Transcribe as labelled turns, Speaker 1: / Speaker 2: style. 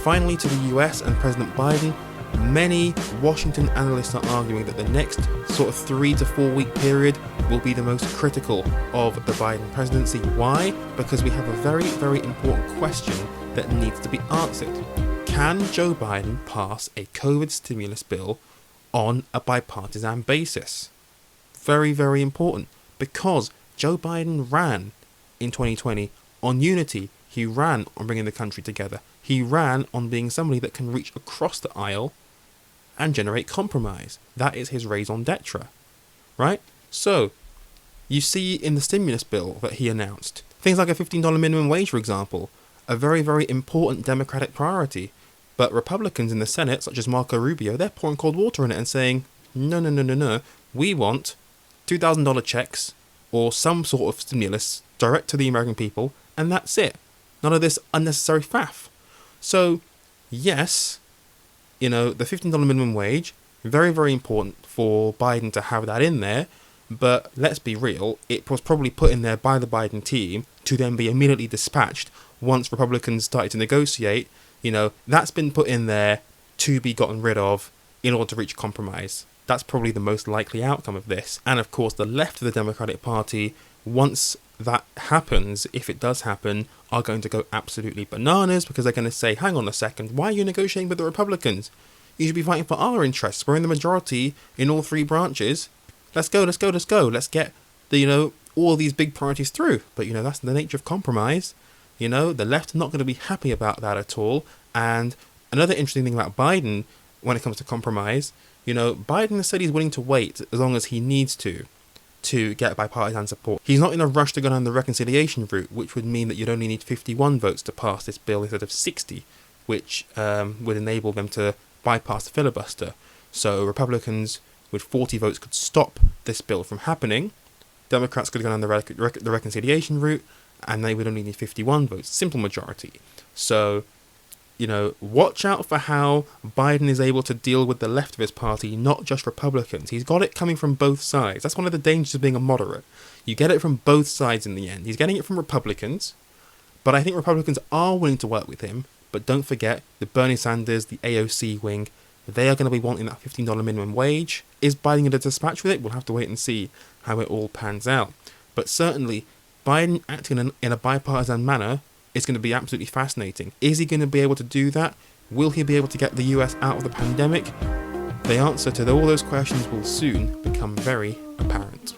Speaker 1: finally, to the US and President Biden, many Washington analysts are arguing that the next sort of 3 to 4 week period will be the most critical of the Biden presidency. Why? Because we have a very, very important question that needs to be answered. Can Joe Biden pass a COVID stimulus bill on a bipartisan basis? Very, very important, because Joe Biden ran in 2020 on unity. He ran on bringing the country together. He ran on being somebody that can reach across the aisle and generate compromise. That is his raison d'etre, right? So, you see in the stimulus bill that he announced, things like a $15 minimum wage, for example, a very, very important Democratic priority. But Republicans in the Senate, such as Marco Rubio, they're pouring cold water on it and saying, no, we want $2,000 checks or some sort of stimulus direct to the American people, and that's it. None of this unnecessary faff. So, yes, the $15 minimum wage, very, very important for Biden to have that in there, but let's be real, it was probably put in there by the Biden team to then be immediately dispatched once Republicans started to negotiate. That's been put in there to be gotten rid of in order to reach compromise. That's probably the most likely outcome of this. And of course, the left of the Democratic Party, once that happens, if it does happen, are going to go absolutely bananas, because they're going to say, hang on a second, why are you negotiating with the Republicans? You should be fighting for our interests. We're in the majority in all three branches. Let's go. Let's get all these big priorities through. But that's the nature of compromise. The left are not going to be happy about that at all. And another interesting thing about Biden when it comes to compromise, Biden has said he's willing to wait as long as he needs to get bipartisan support. He's not in a rush to go down the reconciliation route, which would mean that you'd only need 51 votes to pass this bill instead of 60, which would enable them to bypass the filibuster. So Republicans with 40 votes could stop this bill from happening. Democrats could go down the reconciliation route, and they would only need 51 votes, simple majority. So, watch out for how Biden is able to deal with the left of his party, not just Republicans. He's got it coming from both sides. That's one of the dangers of being a moderate. You get it from both sides in the end. He's getting it from Republicans, but I think Republicans are willing to work with him. But don't forget, the Bernie Sanders, the AOC wing, they are going to be wanting that $15 minimum wage. Is Biden going to dispatch with it? We'll have to wait and see how it all pans out. But certainly, Biden acting in a bipartisan manner is going to be absolutely fascinating. Is he going to be able to do that? Will he be able to get the US out of the pandemic? The answer to all those questions will soon become very apparent.